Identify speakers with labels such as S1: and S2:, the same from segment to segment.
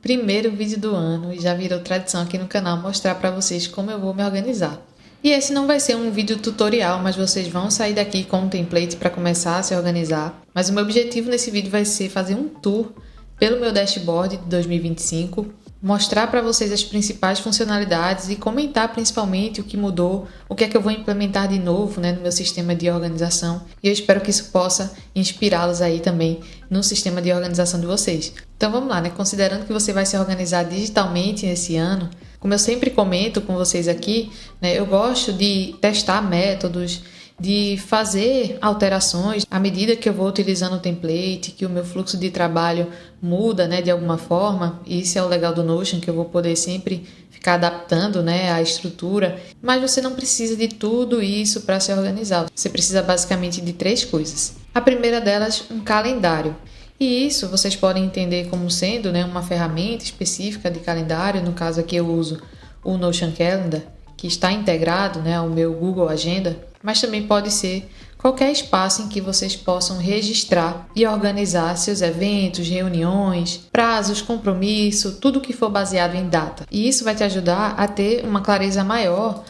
S1: primeiro vídeo do ano e já virou tradição aqui no canal mostrar para vocês como eu vou me organizar. E esse não vai ser um vídeo tutorial, mas vocês vão sair daqui com um template para começar a se organizar. Mas o meu objetivo nesse vídeo vai ser fazer um tour pelo meu dashboard de 2025, mostrar para vocês as principais funcionalidades e comentar principalmente o que mudou, o que é que eu vou implementar de novo, no meu sistema de organização. E eu espero que isso possa inspirá-los aí também no sistema de organização de vocês. Então vamos lá, considerando que você vai se organizar digitalmente nesse ano, como eu sempre comento com vocês aqui, eu gosto de testar métodos, de fazer alterações à medida que eu vou utilizando o template, que o meu fluxo de trabalho muda, de alguma forma. E isso é o legal do Notion, que eu vou poder sempre ficar adaptando, a estrutura. Mas você não precisa de tudo isso para se organizar. Você precisa basicamente de 3 coisas. A primeira delas, um calendário. E isso vocês podem entender como sendo uma ferramenta específica de calendário. No caso aqui eu uso o Notion Calendar, que está integrado ao meu Google Agenda, mas também pode ser qualquer espaço em que vocês possam registrar e organizar seus eventos, reuniões, prazos, compromisso, tudo que for baseado em data. E isso vai te ajudar a ter uma clareza maior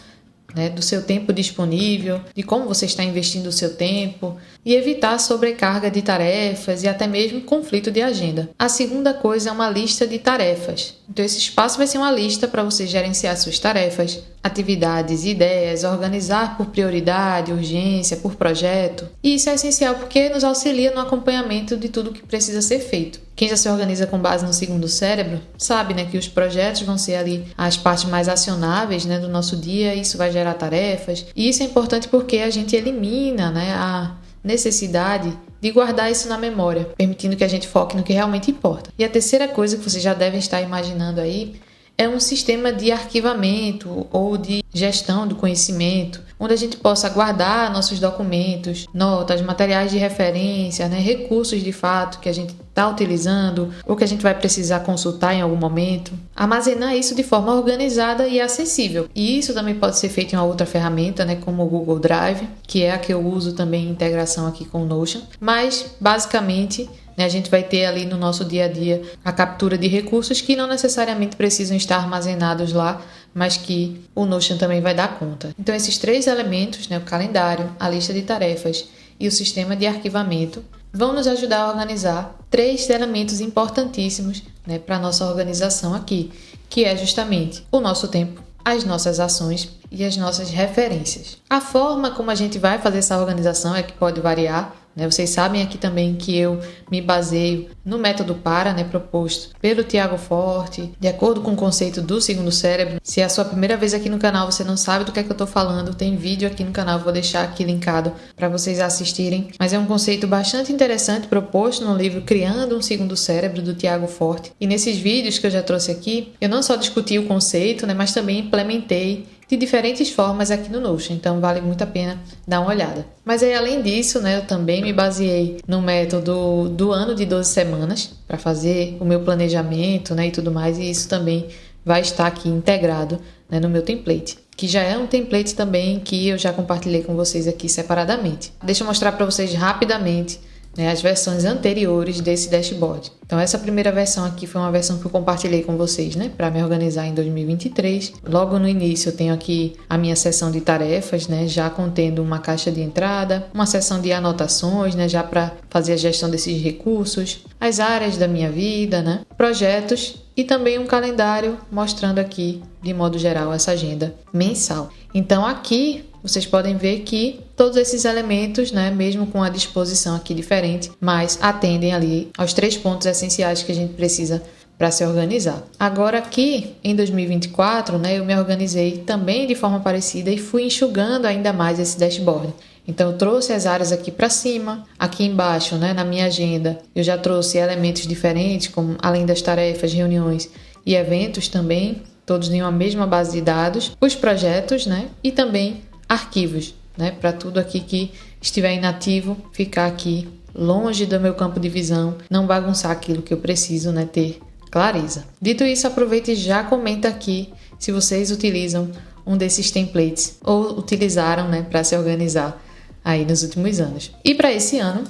S1: do seu tempo disponível, de como você está investindo o seu tempo e evitar sobrecarga de tarefas e até mesmo conflito de agenda. A segunda coisa é uma lista de tarefas. Então esse espaço vai ser uma lista para você gerenciar suas tarefas, atividades, ideias, organizar por prioridade, urgência, por projeto. E isso é essencial porque nos auxilia no acompanhamento de tudo que precisa ser feito. Quem já se organiza com base no segundo cérebro sabe que os projetos vão ser ali as partes mais acionáveis do nosso dia, isso vai gerar tarefas. E isso é importante porque a gente elimina a necessidade de guardar isso na memória, permitindo que a gente foque no que realmente importa. E a terceira coisa que vocês já devem estar imaginando aí é um sistema de arquivamento ou de gestão do conhecimento, onde a gente possa guardar nossos documentos, notas, materiais de referência, recursos de fato que a gente está utilizando ou que a gente vai precisar consultar em algum momento. Armazenar isso de forma organizada e acessível. E isso também pode ser feito em uma outra ferramenta, como o Google Drive, que é a que eu uso também em integração aqui com o Notion. Mas, basicamente, a gente vai ter ali no nosso dia a dia a captura de recursos que não necessariamente precisam estar armazenados lá, mas que o Notion também vai dar conta. Então esses 3 elementos, o calendário, a lista de tarefas e o sistema de arquivamento, vão nos ajudar a organizar 3 elementos importantíssimos para a nossa organização aqui, que é justamente o nosso tempo, as nossas ações e as nossas referências. A forma como a gente vai fazer essa organização é que pode variar. Vocês sabem aqui também que eu me baseio no método PARA, proposto pelo Tiago Forte, de acordo com o conceito do segundo cérebro. Se é a sua primeira vez aqui no canal, você não sabe do que é que eu estou falando, tem vídeo aqui no canal, vou deixar aqui linkado para vocês assistirem. Mas é um conceito bastante interessante proposto no livro Criando um Segundo Cérebro, do Tiago Forte. E nesses vídeos que eu já trouxe aqui, eu não só discuti o conceito, mas também implementei de diferentes formas aqui no Notion, então vale muito a pena dar uma olhada. Mas aí, além disso, eu também me baseei no método do ano de 12 semanas para fazer o meu planejamento e tudo mais, e isso também vai estar aqui integrado no meu template, que já é um template também que eu já compartilhei com vocês aqui separadamente. Deixa eu mostrar para vocês rapidamente as versões anteriores desse dashboard. Então essa primeira versão aqui foi uma versão que eu compartilhei com vocês, para me organizar em 2023. Logo no início eu tenho aqui a minha seção de tarefas, já contendo uma caixa de entrada, uma seção de anotações, já para fazer a gestão desses recursos, as áreas da minha vida, projetos e também um calendário mostrando aqui, de modo geral, essa agenda mensal. Então aqui vocês podem ver que todos esses elementos, mesmo com a disposição aqui diferente, mas atendem ali aos 3 pontos essenciais que a gente precisa para se organizar. Agora aqui, em 2024, eu me organizei também de forma parecida e fui enxugando ainda mais esse dashboard. Então eu trouxe as áreas aqui para cima, aqui embaixo, na minha agenda, eu já trouxe elementos diferentes, como além das tarefas, reuniões e eventos também, todos em uma mesma base de dados, os projetos, e também arquivos, para tudo aqui que estiver inativo, ficar aqui longe do meu campo de visão, não bagunçar aquilo que eu preciso, ter clareza. Dito isso, aproveita e já comenta aqui se vocês utilizam um desses templates ou utilizaram, para se organizar aí nos últimos anos. E para esse ano,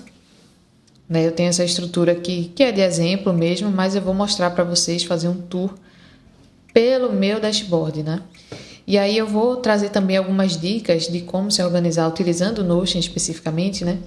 S1: né? Eu tenho essa estrutura aqui, que é de exemplo mesmo, mas eu vou mostrar para vocês, fazer um tour pelo meu dashboard, né? E aí eu vou trazer também algumas dicas de como se organizar utilizando o Notion especificamente, né?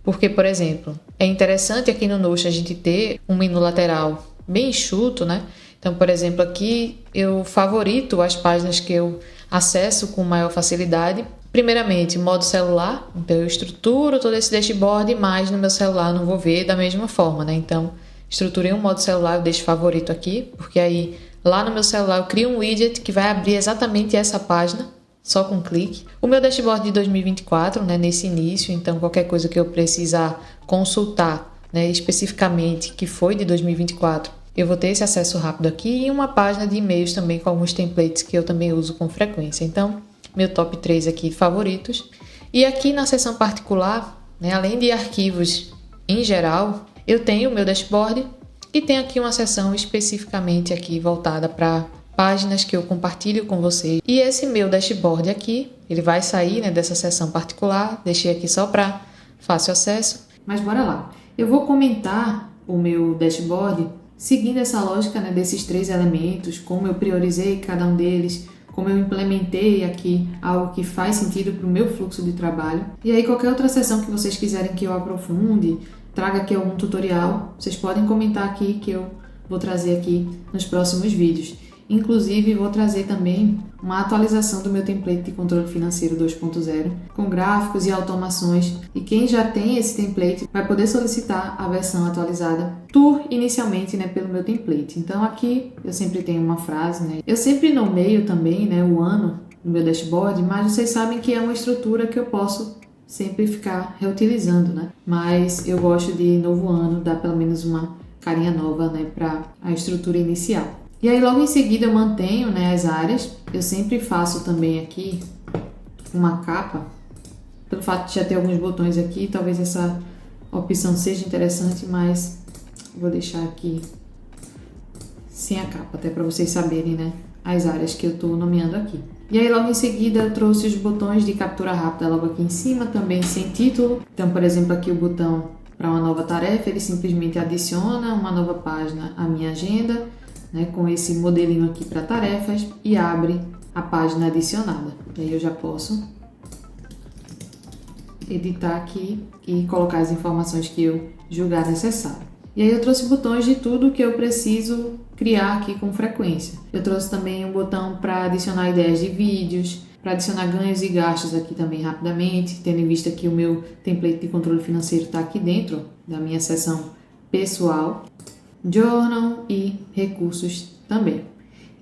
S1: Porque, por exemplo, é interessante aqui no Notion a gente ter um menu lateral bem enxuto, né? Então, por exemplo, aqui eu favorito as páginas que eu acesso com maior facilidade. Primeiramente, modo celular. Então, eu estruturo todo esse dashboard, mas no meu celular não vou ver da mesma forma, né? Então, estruturei um modo celular, eu deixo favorito aqui, porque aí lá no meu celular eu crio um widget que vai abrir exatamente essa página, só com um clique. O meu dashboard de 2024, né, nesse início, então qualquer coisa que eu precisar consultar, né, especificamente que foi de 2024, eu vou ter esse acesso rápido aqui, e uma página de e-mails também com alguns templates que eu também uso com frequência. Então, meu top 3 aqui favoritos. E aqui na seção particular, né, além de arquivos em geral, eu tenho o meu dashboard e tem aqui uma seção especificamente aqui voltada para páginas que eu compartilho com vocês. E esse meu dashboard aqui, ele vai sair, né, dessa seção particular. Deixei aqui só para fácil acesso. Mas bora lá. Eu vou comentar o meu dashboard seguindo essa lógica, né, desses 3 elementos, como eu priorizei cada um deles, como eu implementei aqui algo que faz sentido para o meu fluxo de trabalho. E aí qualquer outra seção que vocês quiserem que eu aprofunde, traga aqui algum tutorial, vocês podem comentar aqui que eu vou trazer aqui nos próximos vídeos. Inclusive, vou trazer também uma atualização do meu template de controle financeiro 2.0, com gráficos e automações. E quem já tem esse template vai poder solicitar a versão atualizada, inicialmente, né, pelo meu template. Então, aqui eu sempre tenho uma frase, né? Eu sempre nomeio também, né, o ano no meu dashboard, mas vocês sabem que é uma estrutura que eu posso sempre ficar reutilizando, né? Mas eu gosto de novo ano dar pelo menos uma carinha nova, né, para a estrutura inicial. E aí logo em seguida eu mantenho, né, as áreas. Eu sempre faço também aqui uma capa. Pelo fato de já ter alguns botões aqui, talvez essa opção seja interessante, mas vou deixar aqui sem a capa, até para vocês saberem, né, as áreas que eu estou nomeando aqui. E aí logo em seguida eu trouxe os botões de captura rápida logo aqui em cima, também sem título. Então, por exemplo, aqui o botão para uma nova tarefa, ele simplesmente adiciona uma nova página à minha agenda, né, com esse modelinho aqui para tarefas, e abre a página adicionada. E aí eu já posso editar aqui e colocar as informações que eu julgar necessário. E aí eu trouxe botões de tudo que eu preciso criar aqui com frequência. Eu trouxe também um botão para adicionar ideias de vídeos, para adicionar ganhos e gastos aqui também rapidamente, tendo em vista que o meu template de controle financeiro está aqui dentro da minha seção pessoal, journal e recursos também.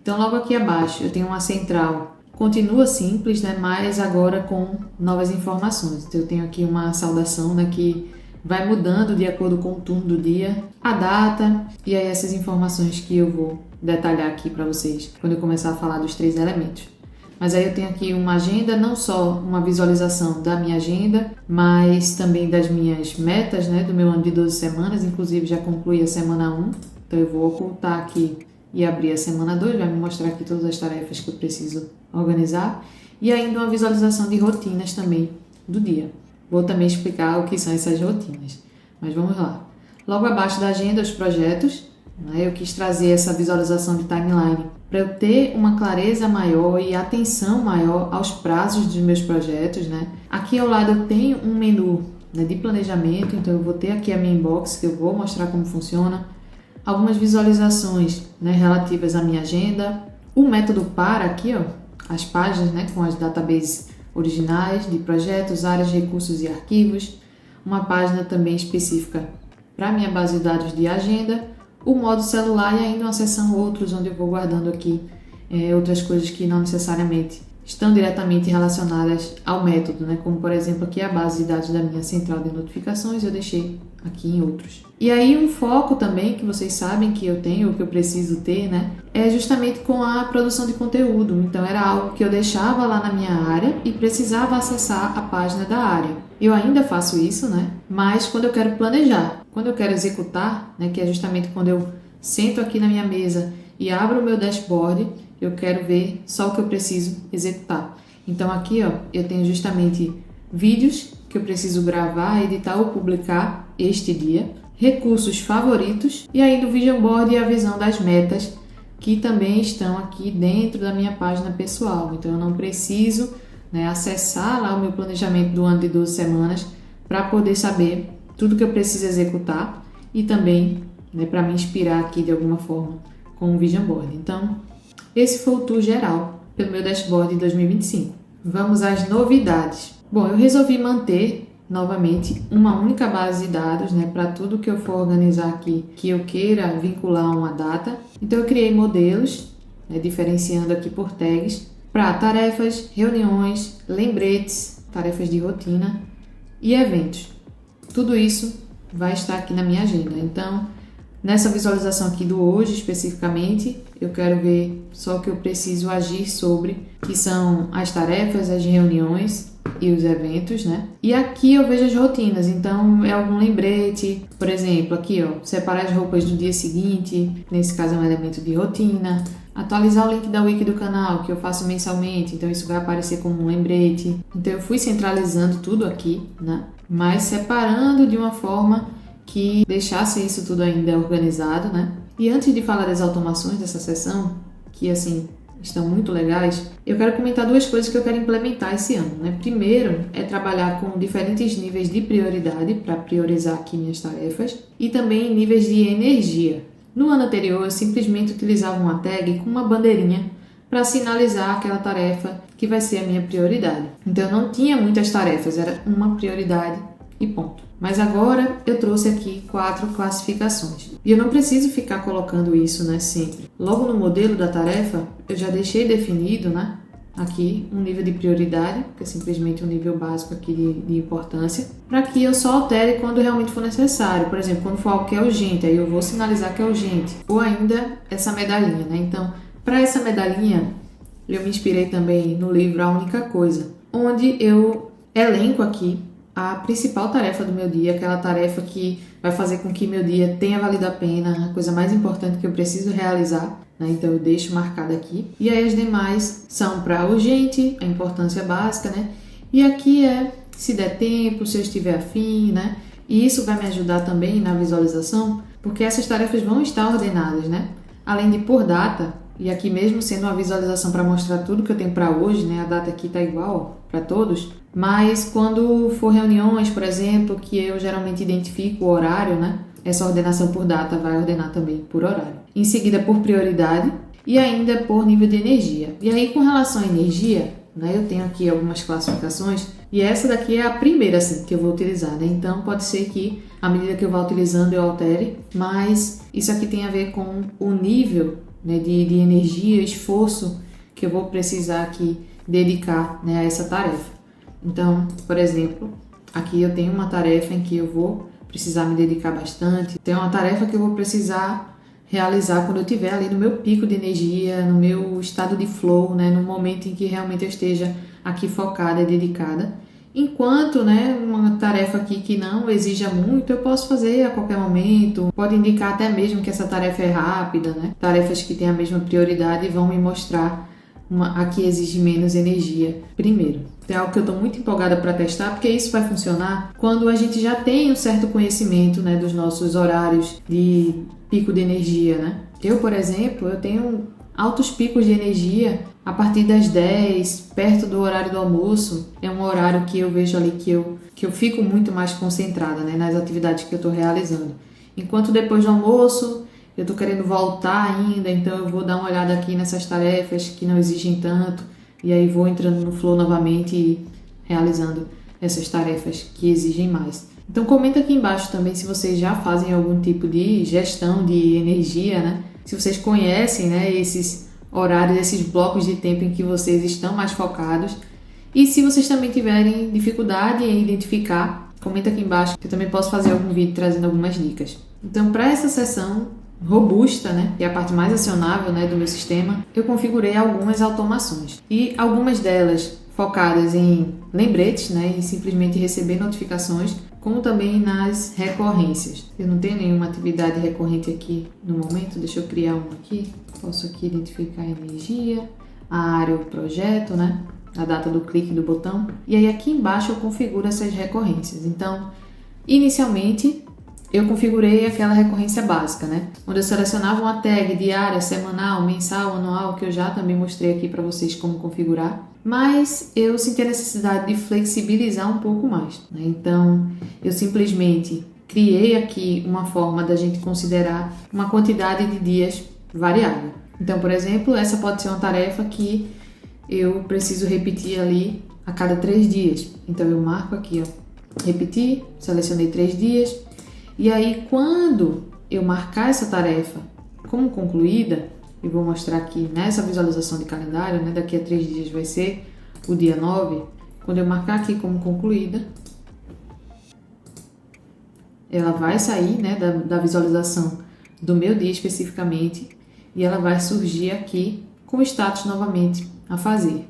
S1: Então logo aqui abaixo eu tenho uma central, continua simples, né, mas agora com novas informações. Então eu tenho aqui uma saudação, né, que vai mudando de acordo com o turno do dia, a data e aí essas informações que eu vou detalhar aqui para vocês quando eu começar a falar dos 3 elementos. Mas aí eu tenho aqui uma agenda, não só uma visualização da minha agenda, mas também das minhas metas, né, do meu ano de 12 semanas, inclusive já concluí a semana 1, então eu vou ocultar aqui e abrir a semana 2, vai me mostrar aqui todas as tarefas que eu preciso organizar, e ainda uma visualização de rotinas também do dia. Vou também explicar o que são essas rotinas, mas vamos lá. Logo abaixo da agenda, os projetos, né? Eu quis trazer essa visualização de timeline para eu ter uma clareza maior e atenção maior aos prazos dos meus projetos, né? Aqui ao lado eu tenho um menu, né, de planejamento, então eu vou ter aqui a minha inbox, que eu vou mostrar como funciona, algumas visualizações, né, relativas à minha agenda, o método para aqui, ó, as páginas, né, com as databases originais de projetos, áreas, recursos e arquivos, uma página também específica para minha base de dados de agenda, o modo celular e ainda uma seção outros, onde eu vou guardando aqui outras coisas que não necessariamente estão diretamente relacionadas ao método, né? Como por exemplo aqui a base de dados da minha central de notificações, eu deixei aqui em outros. E aí um foco também que vocês sabem que eu tenho, ou que eu preciso ter, né? É justamente com a produção de conteúdo. Então era algo que eu deixava lá na minha área e precisava acessar a página da área. Eu ainda faço isso, né? Mas quando eu quero planejar, quando eu quero executar, né? Que é justamente quando eu sento aqui na minha mesa e abro o meu dashboard, eu quero ver só o que eu preciso executar. Então aqui, ó, eu tenho justamente vídeos que eu preciso gravar, editar ou publicar este dia, recursos favoritos e aí no Vision Board a visão das metas, que também estão aqui dentro da minha página pessoal. Então eu não preciso, né, acessar lá o meu planejamento do ano de 12 semanas para poder saber tudo que eu preciso executar e também, né, para me inspirar aqui de alguma forma com o Vision Board. Então, esse foi o tour geral pelo meu dashboard de 2025. Vamos às novidades. Bom, eu resolvi manter novamente uma única base de dados, né, para tudo que eu for organizar aqui que eu queira vincular uma data. Então eu criei modelos, né, diferenciando aqui por tags, para tarefas, reuniões, lembretes, tarefas de rotina e eventos. Tudo isso vai estar aqui na minha agenda. Então, nessa visualização aqui do hoje especificamente, eu quero ver só o que eu preciso agir sobre, que são as tarefas, as reuniões e os eventos, né? E aqui eu vejo as rotinas, então é algum lembrete, por exemplo, aqui ó, separar as roupas do dia seguinte, nesse caso é um elemento de rotina, atualizar o link da wiki do canal, que eu faço mensalmente, então isso vai aparecer como um lembrete. Então eu fui centralizando tudo aqui, né? Mas separando de uma forma que deixasse isso tudo ainda organizado, né? E antes de falar das automações dessa sessão, que assim estão muito legais, eu quero comentar duas coisas que eu quero implementar esse ano, né? Primeiro é trabalhar com diferentes níveis de prioridade para priorizar aqui minhas tarefas e também níveis de energia. No ano anterior eu simplesmente utilizava uma tag com uma bandeirinha para sinalizar aquela tarefa que vai ser a minha prioridade. Então eu não tinha muitas tarefas, era uma prioridade e ponto. Mas agora eu trouxe aqui 4 classificações. E eu não preciso ficar colocando isso, né, sempre. Logo no modelo da tarefa, eu já deixei definido, né, aqui um nível de prioridade, que é simplesmente um nível básico aqui de importância, para que eu só altere quando realmente for necessário. Por exemplo, quando for algo que é urgente, aí eu vou sinalizar que é urgente. Ou ainda essa medalhinha, né? Então, para essa medalhinha, eu me inspirei também no livro A Única Coisa, onde eu elenco aqui a principal tarefa do meu dia, aquela tarefa que vai fazer com que meu dia tenha valido a pena, a coisa mais importante que eu preciso realizar, né? Então eu deixo marcado aqui. E aí as demais são para urgente, a importância básica, né? E aqui é se der tempo, se eu estiver afim, né? E isso vai me ajudar também na visualização, porque essas tarefas vão estar ordenadas, né? Além de por data, e aqui mesmo sendo uma visualização para mostrar tudo que eu tenho para hoje, né? A data aqui está igual para todos. Mas quando for reuniões, por exemplo, que eu geralmente identifico o horário, né? Essa ordenação por data vai ordenar também por horário. Em seguida, por prioridade e ainda por nível de energia. E aí, com relação à energia, né? Eu tenho aqui algumas classificações e essa daqui é a primeira, assim, que eu vou utilizar, né? Então, pode ser que, à medida que eu vá utilizando, eu altere. Mas isso aqui tem a ver com o nível, né, de energia, esforço que eu vou precisar aqui dedicar, né, a essa tarefa. Então, por exemplo, aqui eu tenho uma tarefa em que eu vou precisar me dedicar bastante. Tem uma tarefa que eu vou precisar realizar quando eu estiver ali no meu pico de energia, no meu estado de flow, né, no momento em que realmente eu esteja aqui focada e dedicada. Enquanto, né, uma tarefa aqui que não exija muito, eu posso fazer a qualquer momento. Pode indicar até mesmo que essa tarefa é rápida, né? Tarefas que têm a mesma prioridade vão me mostrar a que exige menos energia primeiro. É algo que eu estou muito empolgada para testar, porque isso vai funcionar quando a gente já tem um certo conhecimento, né, dos nossos horários de pico de energia, né? Eu, por exemplo, eu tenho altos picos de energia a partir das 10, perto do horário do almoço. É um horário que eu vejo ali que eu fico muito mais concentrada, né, nas atividades que eu estou realizando. Enquanto depois do almoço eu estou querendo voltar ainda, então eu vou dar uma olhada aqui nessas tarefas que não exigem tanto, e aí vou entrando no flow novamente e realizando essas tarefas que exigem mais. Então comenta aqui embaixo também se vocês já fazem algum tipo de gestão de energia, né? Se vocês conhecem, né, esses horários, esses blocos de tempo em que vocês estão mais focados. E se vocês também tiverem dificuldade em identificar, comenta aqui embaixo que eu também posso fazer algum vídeo trazendo algumas dicas. Então, para essa sessão robusta, né, que é a parte mais acionável, né, do meu sistema, eu configurei algumas automações. E algumas delas focadas em lembretes, né, em simplesmente receber notificações, como também nas recorrências. Eu não tenho nenhuma atividade recorrente aqui no momento, deixa eu criar uma aqui. Posso aqui identificar a energia, a área, o projeto, né, a data do clique do botão. E aí aqui embaixo eu configuro essas recorrências. Então, inicialmente, eu configurei aquela recorrência básica, né? Onde eu selecionava uma tag diária, semanal, mensal, anual, que eu já também mostrei aqui para vocês como configurar. Mas eu senti a necessidade de flexibilizar um pouco mais, né? Então, eu simplesmente criei aqui uma forma da gente considerar uma quantidade de dias variável. Então, por exemplo, essa pode ser uma tarefa que eu preciso repetir ali a cada 3 dias. Então, eu marco aqui, ó, repetir, selecionei 3 dias. E aí, quando eu marcar essa tarefa como concluída, eu vou mostrar aqui nessa visualização de calendário, né? Daqui a 3 dias vai ser o dia 9. Quando eu marcar aqui como concluída, ela vai sair, né, da visualização do meu dia especificamente e ela vai surgir aqui com o status novamente a fazer.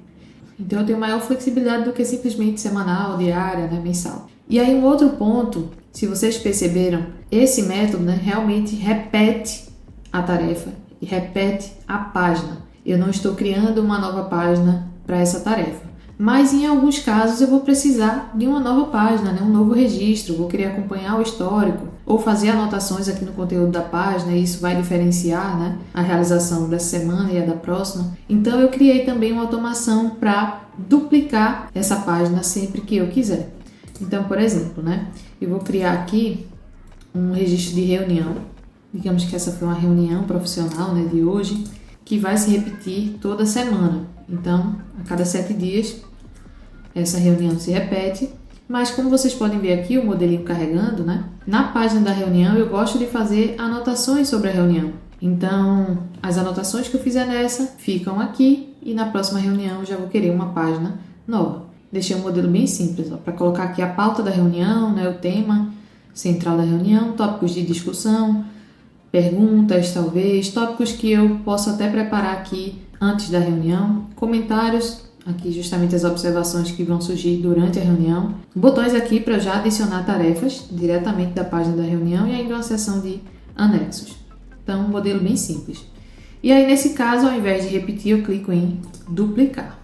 S1: Então eu tenho maior flexibilidade do que simplesmente semanal, diária, né, mensal. E aí um outro ponto, se vocês perceberam, esse método, né, realmente repete a tarefa e repete a página. Eu não estou criando uma nova página para essa tarefa. Mas em alguns casos eu vou precisar de uma nova página, né? Um novo registro, vou querer acompanhar o histórico ou fazer anotações aqui no conteúdo da página e isso vai diferenciar, né, a realização dessa semana e a da próxima. Então eu criei também uma automação para duplicar essa página sempre que eu quiser. Então, por exemplo, né, eu vou criar aqui um registro de reunião. Digamos que essa foi uma reunião profissional, né, de hoje, que vai se repetir toda semana. Então, a cada 7 dias, essa reunião se repete. Mas como vocês podem ver aqui, o modelinho carregando, né? Na página da reunião, eu gosto de fazer anotações sobre a reunião. Então, as anotações que eu fizer nessa ficam aqui e na próxima reunião eu já vou querer uma página nova. Deixei um modelo bem simples, para colocar aqui a pauta da reunião, né? O tema central da reunião, tópicos de discussão, perguntas, talvez, tópicos que eu posso até preparar aqui antes da reunião, comentários, aqui justamente as observações que vão surgir durante a reunião, botões aqui para já adicionar tarefas diretamente da página da reunião e ainda uma seção de anexos. Então, um modelo bem simples. E aí, nesse caso, ao invés de repetir, eu clico em duplicar.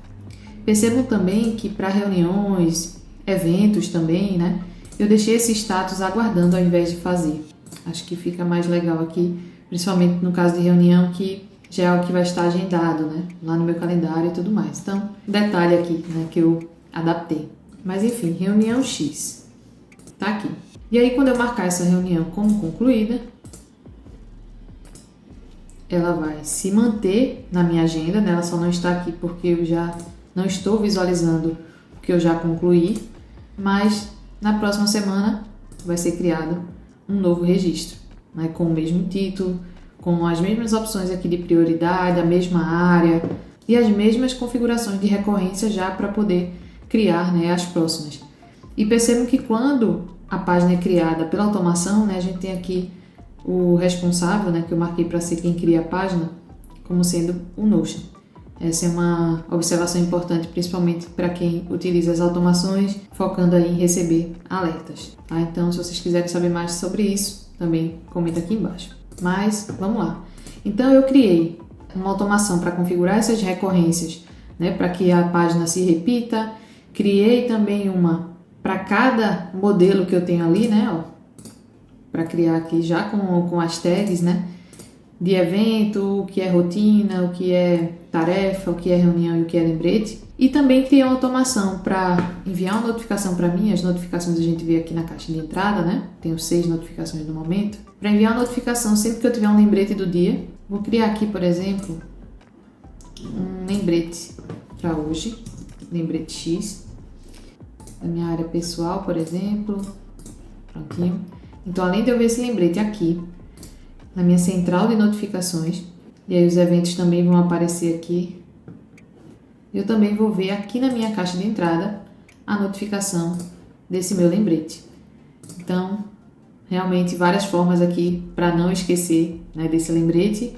S1: Percebam também que para reuniões, eventos também, né, eu deixei esse status aguardando ao invés de fazer. Acho que fica mais legal aqui, principalmente no caso de reunião, que já é algo que vai estar agendado, né, lá no meu calendário e tudo mais. Então, detalhe aqui, né, que eu adaptei. Mas enfim, reunião X. Tá aqui. E aí, quando eu marcar essa reunião como concluída, ela vai se manter na minha agenda, né? Ela só não está aqui porque eu já não estou visualizando o que eu já concluí, mas na próxima semana vai ser criado um novo registro, né? Com o mesmo título, com as mesmas opções aqui de prioridade, a mesma área e as mesmas configurações de recorrência já para poder criar, né, as próximas. E percebam que quando a página é criada pela automação, né, a gente tem aqui o responsável, né, que eu marquei para ser quem cria a página, como sendo o Notion. Essa é uma observação importante, principalmente para quem utiliza as automações, focando aí em receber alertas. Tá? Então, se vocês quiserem saber mais sobre isso, também comenta aqui embaixo. Mas, vamos lá. Então, eu criei uma automação para configurar essas recorrências, né, para que a página se repita. Criei também uma para cada modelo que eu tenho ali, né, ó, para criar aqui já com as tags, né, de evento, o que é rotina, o que é tarefa, o que é reunião e o que é lembrete. E também criei uma automação para enviar uma notificação para mim. As notificações a gente vê aqui na caixa de entrada, né? Tenho 6 notificações no momento. Para enviar uma notificação sempre que eu tiver um lembrete do dia, vou criar aqui, por exemplo, um lembrete para hoje, lembrete X, da minha área pessoal, por exemplo. Prontinho. Então, além de eu ver esse lembrete aqui, na minha central de notificações, e aí os eventos também vão aparecer aqui, eu também vou ver aqui na minha caixa de entrada a notificação desse meu lembrete. Então, realmente várias formas aqui para não esquecer, né, desse lembrete.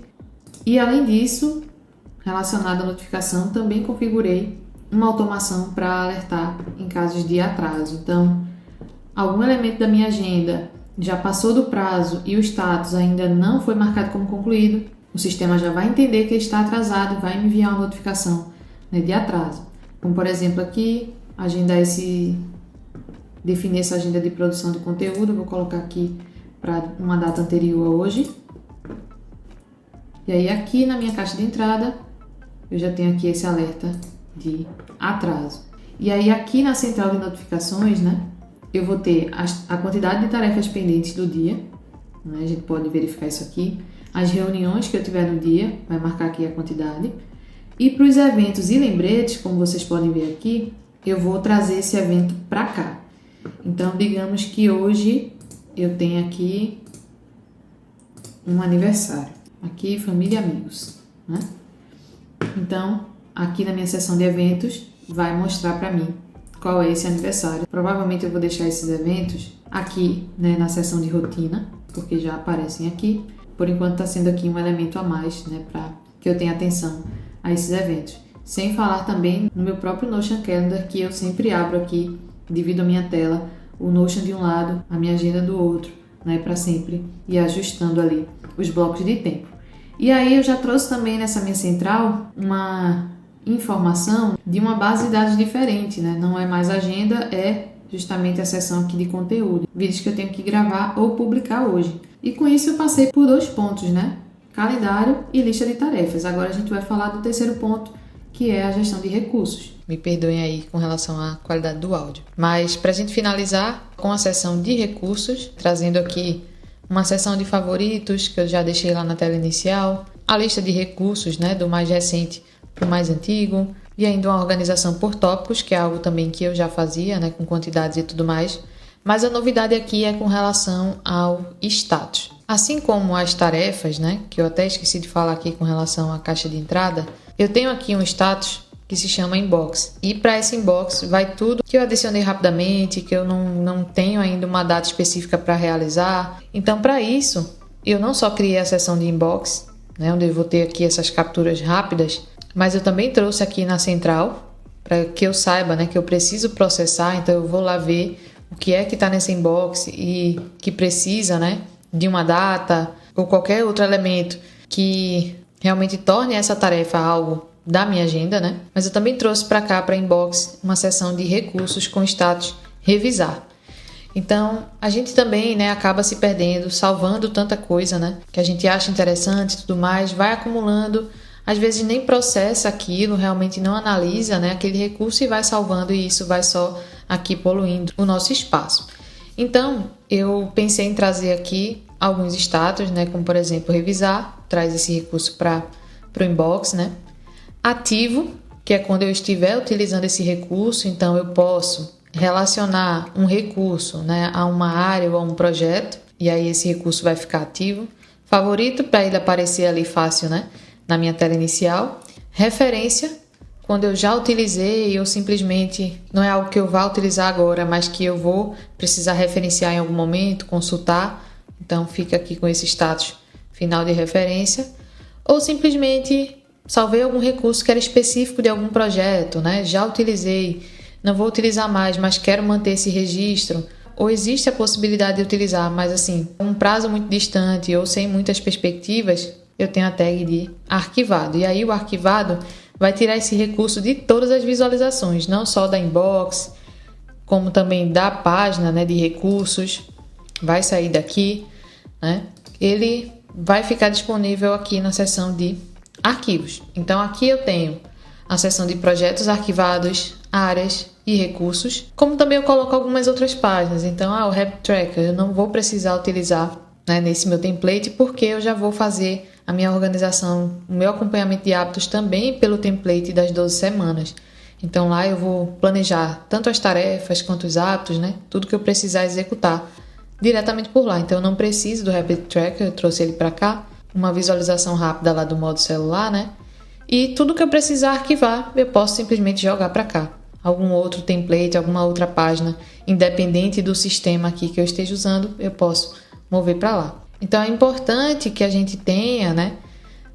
S1: E além disso, relacionado à notificação, também configurei uma automação para alertar em casos de atraso. Então, algum elemento da minha agenda já passou do prazo e o status ainda não foi marcado como concluído, o sistema já vai entender que está atrasado e vai me enviar uma notificação, né, de atraso. Como, por exemplo, aqui, definir essa agenda de produção de conteúdo, vou colocar aqui para uma data anterior a hoje. E aí aqui na minha caixa de entrada, eu já tenho aqui esse alerta de atraso. E aí aqui na central de notificações, né, eu vou ter a quantidade de tarefas pendentes do dia, né, a gente pode verificar isso aqui. As reuniões que eu tiver no dia, vai marcar aqui a quantidade. E para os eventos e lembretes, como vocês podem ver aqui, eu vou trazer esse evento para cá. Então, digamos que hoje eu tenho aqui um aniversário. Aqui, família e amigos, né? Então, aqui na minha seção de eventos, vai mostrar para mim qual é esse aniversário. Provavelmente eu vou deixar esses eventos aqui, né, na seção de rotina, porque já aparecem aqui. Por enquanto está sendo aqui um elemento a mais, né, para que eu tenha atenção a esses eventos. Sem falar também no meu próprio Notion Calendar, que eu sempre abro aqui, divido a minha tela, o Notion de um lado, a minha agenda do outro, né, para sempre ir ajustando ali os blocos de tempo. E aí eu já trouxe também nessa minha central uma informação de uma base de dados diferente, né? Não é mais agenda, é justamente a seção aqui de conteúdo, vídeos que eu tenho que gravar ou publicar hoje. E com isso eu passei por 2 pontos, né? Calendário e lista de tarefas. Agora a gente vai falar do terceiro ponto, que é a gestão de recursos. Me perdoem aí com relação à qualidade do áudio. Mas para a gente finalizar com a seção de recursos, trazendo aqui uma seção de favoritos que eu já deixei lá na tela inicial, a lista de recursos, né, do mais recente para o mais antigo, e ainda uma organização por tópicos, que é algo também que eu já fazia, né, com quantidades e tudo mais. Mas a novidade aqui é com relação ao status. Assim como as tarefas, né, que eu até esqueci de falar aqui com relação à caixa de entrada, eu tenho aqui um status que se chama inbox. E para esse inbox vai tudo que eu adicionei rapidamente, que eu não tenho ainda uma data específica para realizar. Então, para isso, eu não só criei a seção de inbox, né, onde eu vou ter aqui essas capturas rápidas, mas eu também trouxe aqui na central, para que eu saiba, né, que eu preciso processar, então eu vou lá ver o que é que está nesse inbox e que precisa, né, de uma data ou qualquer outro elemento que realmente torne essa tarefa algo da minha agenda, né? Mas eu também trouxe para cá, para inbox, uma seção de recursos com status revisar. Então, a gente também, né, acaba se perdendo, salvando tanta coisa, né, que a gente acha interessante e tudo mais, vai acumulando, às vezes nem processa aquilo, realmente não analisa, né, aquele recurso e vai salvando, e isso vai só aqui poluindo o nosso espaço. Então, eu pensei em trazer aqui alguns status, né, como por exemplo, revisar, traz esse recurso para o inbox, né? Ativo, que é quando eu estiver utilizando esse recurso, então eu posso relacionar um recurso, né, a uma área ou a um projeto, e aí esse recurso vai ficar ativo. Favorito, para ele aparecer ali fácil, né, na minha tela inicial. Referência, quando eu já utilizei ou simplesmente não é algo que eu vá utilizar agora, mas que eu vou precisar referenciar em algum momento, consultar, então fica aqui com esse status final de referência. Ou simplesmente salvei algum recurso que era específico de algum projeto, né? Já utilizei, não vou utilizar mais, mas quero manter esse registro. Ou existe a possibilidade de utilizar, mas assim, um prazo muito distante ou sem muitas perspectivas, eu tenho a tag de arquivado. E aí o arquivado vai tirar esse recurso de todas as visualizações, não só da inbox, como também da página, né, de recursos. Vai sair daqui, né? Ele vai ficar disponível aqui na seção de arquivos. Então aqui eu tenho a seção de projetos arquivados, áreas e recursos, como também eu coloco algumas outras páginas. Então o Habit Tracker eu não vou precisar utilizar, né, nesse meu template, porque eu já vou fazer a minha organização, o meu acompanhamento de hábitos também pelo template das 12 semanas. Então lá eu vou planejar tanto as tarefas quanto os hábitos, né, tudo que eu precisar executar diretamente por lá. Então eu não preciso do Habit Tracker, eu trouxe ele para cá, uma visualização rápida lá do modo celular, né? E tudo que eu precisar arquivar, eu posso simplesmente jogar para cá. Algum outro template, alguma outra página, independente do sistema aqui que eu esteja usando, eu posso mover para lá. Então é importante que a gente tenha, né,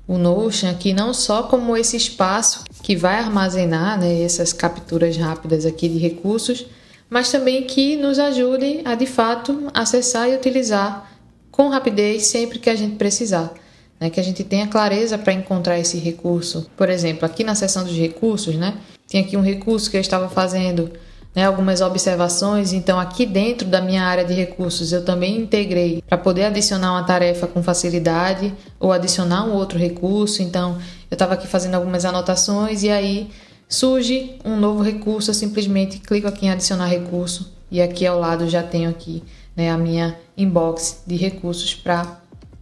S1: o Notion aqui não só como esse espaço que vai armazenar, né, essas capturas rápidas aqui de recursos, mas também que nos ajude a, de fato, acessar e utilizar com rapidez sempre que a gente precisar, né? Que a gente tenha clareza para encontrar esse recurso. Por exemplo, aqui na seção dos recursos, né, tem aqui um recurso que eu estava fazendo né, algumas observações. Então aqui dentro da minha área de recursos eu também integrei para poder adicionar uma tarefa com facilidade ou adicionar um outro recurso. Então eu estava aqui fazendo algumas anotações e aí surge um novo recurso, eu simplesmente clico aqui em adicionar recurso e aqui ao lado já tenho aqui, né, a minha inbox de recursos para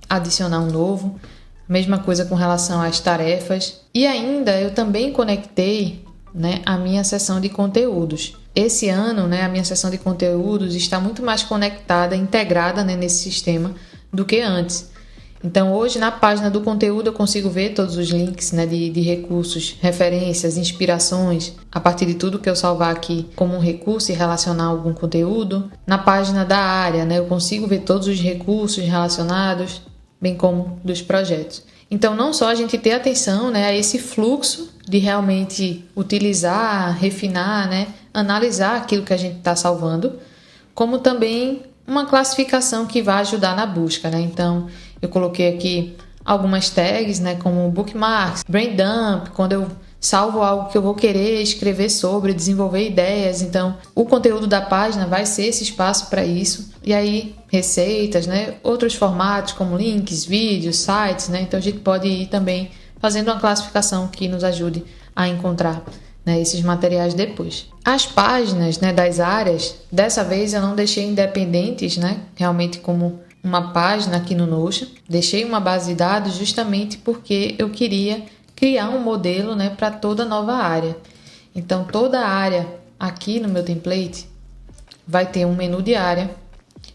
S1: adicionar um novo. Mesma coisa com relação às tarefas. E ainda eu também conectei, né, a minha seção de conteúdos. Esse ano, né, a minha seção de conteúdos está muito mais conectada, integrada, né, nesse sistema do que antes. Então hoje na página do conteúdo eu consigo ver todos os links, né, de recursos, referências, inspirações, a partir de tudo que eu salvar aqui como um recurso e relacionar algum conteúdo. Na página da área, né, eu consigo ver todos os recursos relacionados, bem como dos projetos. Então, não só a gente ter atenção, né, a esse fluxo de realmente utilizar, refinar, né, analisar aquilo que a gente está salvando, como também uma classificação que vai ajudar na busca, né? Então, eu coloquei aqui algumas tags, né, como bookmarks, brain dump, quando eu salvo algo que eu vou querer escrever sobre, desenvolver ideias. Então, o conteúdo da página vai ser esse espaço para isso. E aí, receitas, né? Outros formatos como links, vídeos, sites, né? Então, a gente pode ir também fazendo uma classificação que nos ajude a encontrar, né, esses materiais depois. As páginas, né, das áreas, dessa vez eu não deixei independentes, né? Realmente como uma página aqui no Notion. Deixei uma base de dados justamente porque eu queria criar um modelo, né, para toda nova área. Então, toda área aqui no meu template vai ter um menu de área,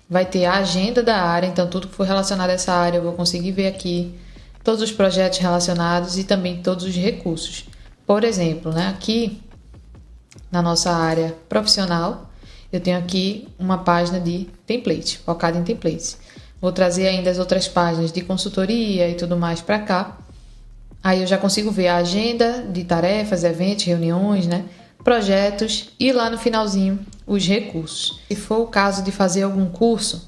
S1: vai ter a agenda da área, então tudo que for relacionado a essa área eu vou conseguir ver aqui, todos os projetos relacionados e também todos os recursos. Por exemplo, né, aqui na nossa área profissional, eu tenho aqui uma página de template, focada em templates. Vou trazer ainda as outras páginas de consultoria e tudo mais para cá. Aí eu já consigo ver a agenda de tarefas, eventos, reuniões, né, projetos e lá no finalzinho os recursos. Se for o caso de fazer algum curso,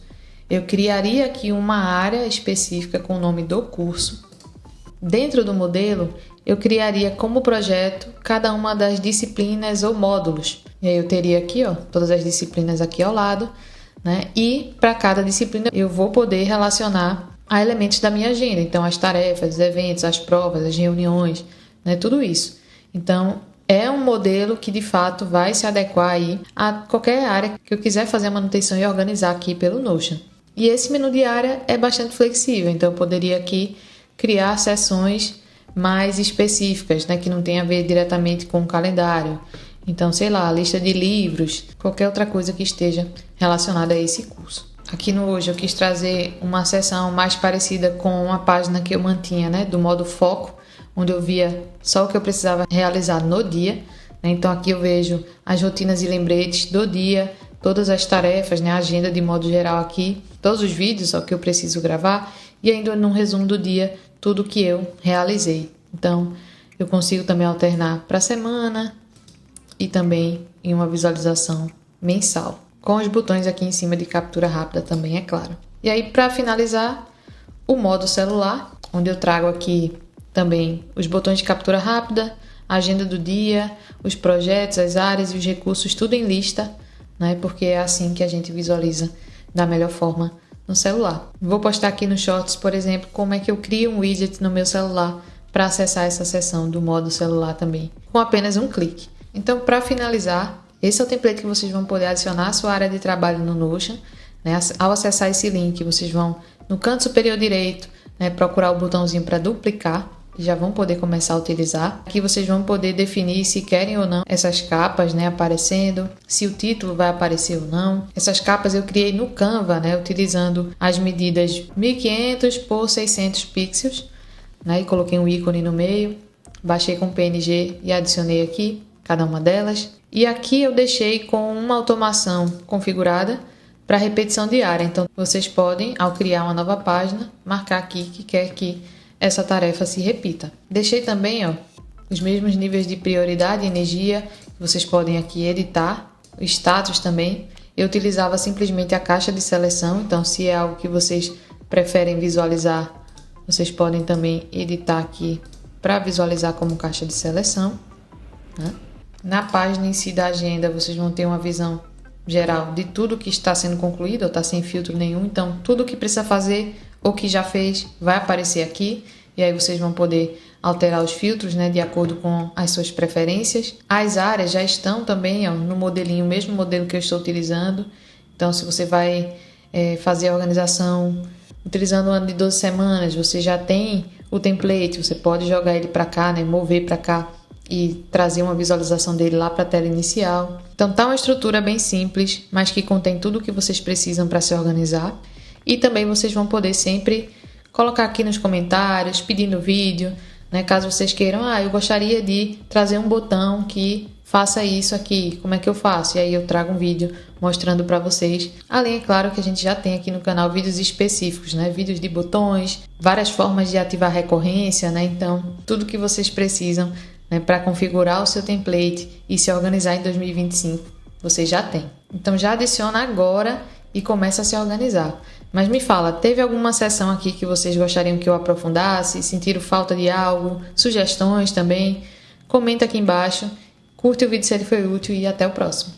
S1: eu criaria aqui uma área específica com o nome do curso. Dentro do modelo, eu criaria como projeto cada uma das disciplinas ou módulos. E aí eu teria aqui, ó, todas as disciplinas aqui ao lado, né? E para cada disciplina eu vou poder relacionar a elementos da minha agenda. Então, as tarefas, os eventos, as provas, as reuniões, né? Tudo isso. Então, é um modelo que de fato vai se adequar aí a qualquer área que eu quiser fazer a manutenção e organizar aqui pelo Notion. E esse menu de área é bastante flexível, então eu poderia aqui criar seções mais específicas, né, que não tem a ver diretamente com o calendário. Então, sei lá, lista de livros, qualquer outra coisa que esteja relacionada a esse curso. Aqui no Hoje eu quis trazer uma seção mais parecida com uma página que eu mantinha, né, do modo foco, onde eu via só o que eu precisava realizar no dia, né? Então aqui eu vejo as rotinas e lembretes do dia, todas as tarefas, né, a agenda de modo geral aqui, todos os vídeos, o que eu preciso gravar e ainda num resumo do dia, tudo que eu realizei. Então eu consigo também alternar para a semana e também em uma visualização mensal, com os botões aqui em cima de captura rápida também, é claro. E aí, para finalizar, o modo celular, onde eu trago aqui também os botões de captura rápida, a agenda do dia, os projetos, as áreas e os recursos, tudo em lista, né? Porque é assim que a gente visualiza da melhor forma no celular. Vou postar aqui no Shorts, por exemplo, como é que eu crio um widget no meu celular para acessar essa seção do modo celular também, com apenas um clique. Então, para finalizar, esse é o template que vocês vão poder adicionar à sua área de trabalho no Notion, né? Ao acessar esse link, vocês vão no canto superior direito, né, procurar o botãozinho para duplicar, e já vão poder começar a utilizar. Aqui vocês vão poder definir se querem ou não essas capas, né, aparecendo, se o título vai aparecer ou não. Essas capas eu criei no Canva, né, utilizando as medidas 1500 por 600 pixels, né, e coloquei um ícone no meio, baixei com PNG e adicionei aqui cada uma delas. E aqui eu deixei com uma automação configurada para repetição diária. Então, vocês podem, ao criar uma nova página, marcar aqui que quer que essa tarefa se repita. Deixei também, ó, os mesmos níveis de prioridade e energia. Vocês podem aqui editar, o status também. Eu utilizava simplesmente a caixa de seleção. Então, se é algo que vocês preferem visualizar, vocês podem também editar aqui para visualizar como caixa de seleção, né? Na página em si da agenda, vocês vão ter uma visão geral de tudo que está sendo concluído, ou está sem filtro nenhum. Então, tudo que precisa fazer ou que já fez vai aparecer aqui. E aí vocês vão poder alterar os filtros, né, de acordo com as suas preferências. As áreas já estão também, ó, no modelinho, o mesmo modelo que eu estou utilizando. Então, se você vai fazer a organização utilizando o ano de 12 semanas, você já tem o template, você pode jogar ele para cá, né, mover para cá e trazer uma visualização dele lá para a tela inicial. Então tá uma estrutura bem simples, mas que contém tudo o que vocês precisam para se organizar. E também vocês vão poder sempre colocar aqui nos comentários, pedindo vídeo, né? Caso vocês queiram, eu gostaria de trazer um botão que faça isso aqui, como é que eu faço? E aí eu trago um vídeo mostrando para vocês. Além, é claro, que a gente já tem aqui no canal vídeos específicos, né? Vídeos de botões, várias formas de ativar recorrência, né? Então, tudo que vocês precisam, né, para configurar o seu template e se organizar em 2025, vocês já têm. Então já adiciona agora e começa a se organizar. Mas me fala, teve alguma seção aqui que vocês gostariam que eu aprofundasse? Sentiram falta de algo? Sugestões também? Comenta aqui embaixo, curte o vídeo se ele foi útil e até o próximo.